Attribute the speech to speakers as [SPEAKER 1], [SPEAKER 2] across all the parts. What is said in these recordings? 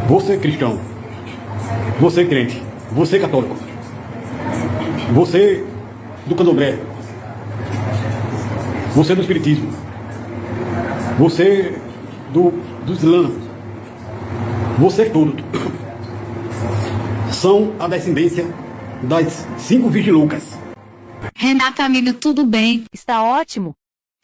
[SPEAKER 1] Você cristão, você crente, você católico, você do candomblé, você do espiritismo, você do islã, vocês todos são a descendência das 5 virgens loucas.
[SPEAKER 2] Renata, amigo, tudo bem?
[SPEAKER 3] Está ótimo.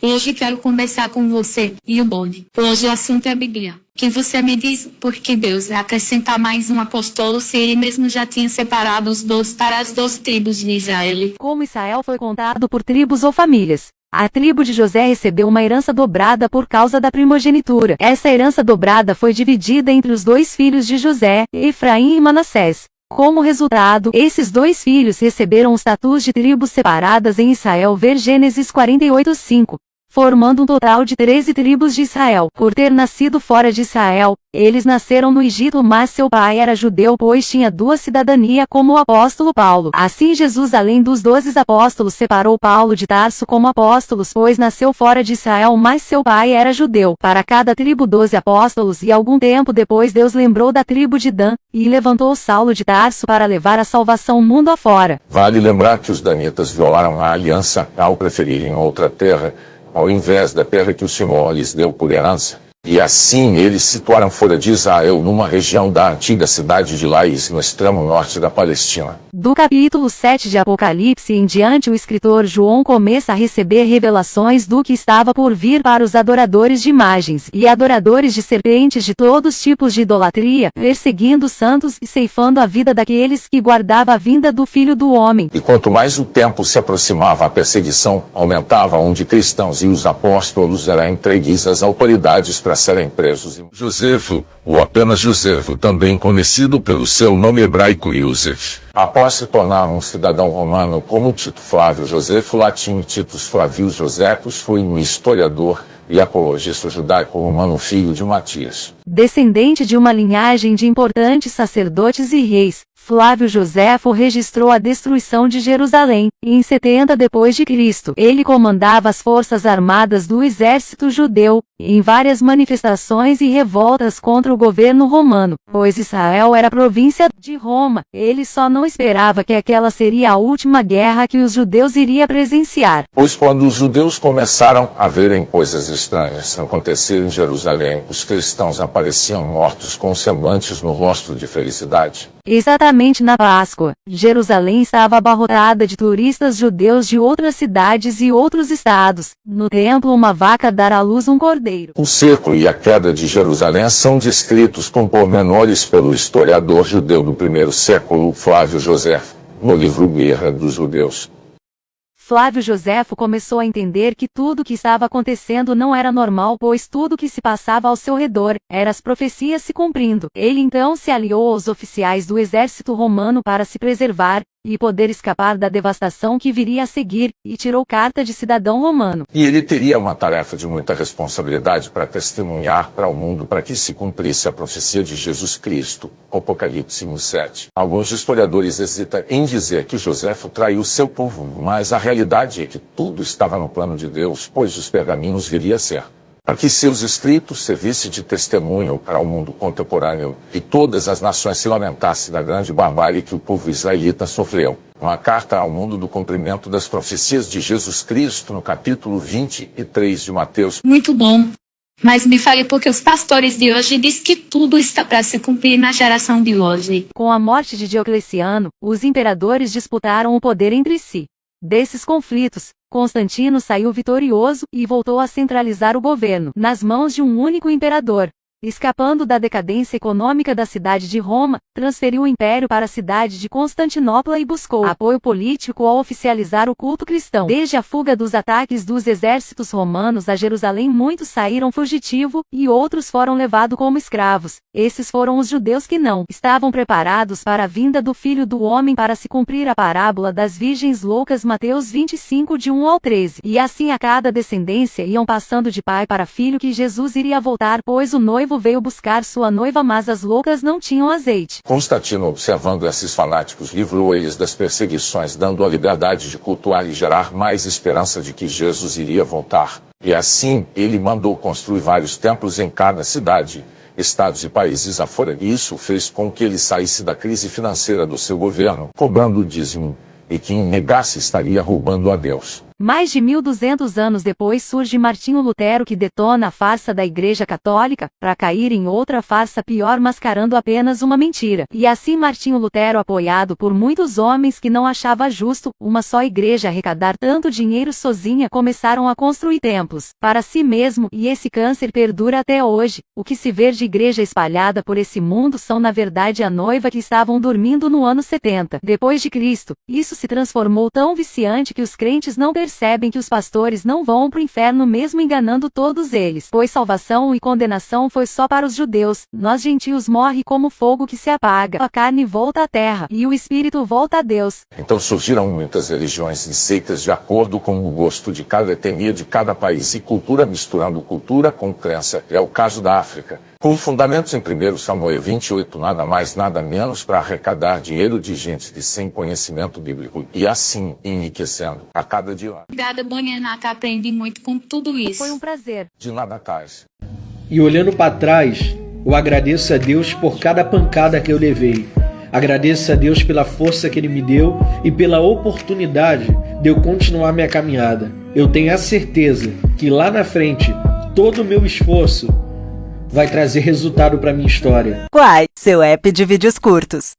[SPEAKER 2] Hoje quero conversar com você e o Bode. Hoje o assunto é a Bíblia. Que você me diz por que Deus vai acrescentar mais um apóstolo se ele mesmo já tinha separado os 12 para as 12 tribos de Israel?
[SPEAKER 3] Como Israel foi contado por tribos ou famílias, a tribo de José recebeu uma herança dobrada por causa da primogenitura. Essa herança dobrada foi dividida entre os 2 filhos de José, Efraim e Manassés. Como resultado, esses 2 filhos receberam o status de tribos separadas em Israel. Ver Gênesis 48:5. Formando um total de 13 tribos de Israel. Por ter nascido fora de Israel, eles nasceram no Egito, mas seu pai era judeu, pois tinha 2 cidadanias como o apóstolo Paulo. Assim Jesus, além dos 12 apóstolos, separou Paulo de Tarso como apóstolos, pois nasceu fora de Israel, mas seu pai era judeu. Para cada tribo 12 apóstolos, e algum tempo depois Deus lembrou da tribo de Dan, e levantou Saulo de Tarso para levar a salvação mundo afora.
[SPEAKER 4] Vale lembrar que os danitas violaram a aliança ao preferirem outra terra, ao invés da terra que o Senhor lhes deu por herança. E assim eles se situaram fora de Israel, numa região da antiga cidade de Laís, no extremo norte da Palestina.
[SPEAKER 3] Do capítulo 7 de Apocalipse em diante, o escritor João começa a receber revelações do que estava por vir para os adoradores de imagens e adoradores de serpentes de todos os tipos de idolatria, perseguindo os santos e ceifando a vida daqueles que guardavam a vinda do Filho do Homem.
[SPEAKER 4] E quanto mais o tempo se aproximava, a perseguição aumentava, onde cristãos e os apóstolos eram entregues às autoridades para serem presos.
[SPEAKER 5] Josefo, ou apenas Josefo, também conhecido pelo seu nome hebraico Iosef.
[SPEAKER 4] Após se tornar um cidadão romano como Tito Flávio Josefo, latim Titus Flavius Joséfus, foi um historiador e apologista judaico-romano, filho de Matias.
[SPEAKER 3] Descendente de uma linhagem de importantes sacerdotes e reis, Flávio Josefo registrou a destruição de Jerusalém, em 70 d.C. Ele comandava as forças armadas do exército judeu, em várias manifestações e revoltas contra o governo romano, pois Israel era província de Roma. Ele só não esperava que aquela seria a última guerra que os judeus iriam presenciar.
[SPEAKER 4] Pois quando os judeus começaram a verem coisas estranhas acontecer em Jerusalém, os cristãos apareciam mortos com semblantes no rosto de felicidade.
[SPEAKER 3] Exatamente na Páscoa, Jerusalém estava abarrotada de turistas judeus de outras cidades e outros estados. No templo, uma vaca dará à luz um cordeiro.
[SPEAKER 4] O cerco e a queda de Jerusalém são descritos com pormenores pelo historiador judeu do primeiro século, Flávio Josefo, no livro Guerra dos Judeus.
[SPEAKER 3] Flávio Josefo começou a entender que tudo o que estava acontecendo não era normal, pois tudo o que se passava ao seu redor era as profecias se cumprindo. Ele então se aliou aos oficiais do exército romano para se preservar e poder escapar da devastação que viria a seguir, e tirou carta de cidadão romano.
[SPEAKER 4] E ele teria uma tarefa de muita responsabilidade para testemunhar para o mundo para que se cumprisse a profecia de Jesus Cristo, Apocalipse 1:7. Alguns historiadores hesitam em dizer que Josefo traiu seu povo, mas a realidade é que tudo estava no plano de Deus, pois os pergaminhos viria a ser. Para que seus escritos servissem de testemunho para o mundo contemporâneo e todas as nações se lamentassem da grande barbárie que o povo israelita sofreu. Uma carta ao mundo do cumprimento das profecias de Jesus Cristo no capítulo 23 de Mateus.
[SPEAKER 2] Muito bom. Mas me fale porque os pastores de hoje dizem que tudo está para se cumprir na geração de hoje.
[SPEAKER 3] Com a morte de Diocleciano, os imperadores disputaram o poder entre si. Desses conflitos, Constantino saiu vitorioso e voltou a centralizar o governo nas mãos de um único imperador. Escapando da decadência econômica da cidade de Roma, transferiu o império para a cidade de Constantinopla e buscou apoio político ao oficializar o culto cristão. Desde a fuga dos ataques dos exércitos romanos a Jerusalém, muitos saíram fugitivos e outros foram levados como escravos. Esses foram os judeus que não estavam preparados para a vinda do Filho do Homem, para se cumprir a parábola das virgens loucas, Mateus 25 de 1 ao 13. E assim a cada descendência iam passando de pai para filho que Jesus iria voltar, pois o noivo veio buscar sua noiva, mas as loucas não tinham azeite.
[SPEAKER 4] Constantino, observando esses fanáticos, livrou eles das perseguições, dando a liberdade de cultuar e gerar mais esperança de que Jesus iria voltar. E assim, ele mandou construir vários templos em cada cidade, estados e países afora, e isso fez com que ele saísse da crise financeira do seu governo, cobrando o dízimo, e quem negasse estaria roubando a Deus.
[SPEAKER 3] Mais de 1200 anos depois surge Martinho Lutero, que detona a farsa da Igreja Católica, para cair em outra farsa pior, mascarando apenas uma mentira. E assim Martinho Lutero, apoiado por muitos homens que não achava justo uma só igreja arrecadar tanto dinheiro sozinha, começaram a construir templos para si mesmo, e esse câncer perdura até hoje. O que se vê de igreja espalhada por esse mundo são na verdade a noiva que estavam dormindo no ano 70 depois de Cristo. Isso se transformou tão viciante que os crentes não percebem que os pastores não vão para o inferno mesmo enganando todos eles, pois salvação e condenação foi só para os judeus. Nós gentios morre como fogo que se apaga, a carne volta à terra e o espírito volta a Deus.
[SPEAKER 4] Então surgiram muitas religiões e seitas de acordo com o gosto de cada etnia, de cada país e cultura, misturando cultura com crença. É o caso da África, com fundamentos em 1 Samuel 28, nada mais nada menos, para arrecadar dinheiro de gente de sem conhecimento bíblico e assim enriquecendo a cada dia.
[SPEAKER 2] Obrigada, Bonenata, aprendi muito com tudo isso.
[SPEAKER 3] Foi um prazer.
[SPEAKER 4] De nada, Tais.
[SPEAKER 6] E olhando para trás, eu agradeço a Deus por cada pancada que eu levei. Agradeço a Deus pela força que Ele me deu e pela oportunidade de eu continuar minha caminhada. Eu tenho a certeza que lá na frente, todo o meu esforço vai trazer resultado para minha história.
[SPEAKER 7] Quai, seu app de vídeos curtos.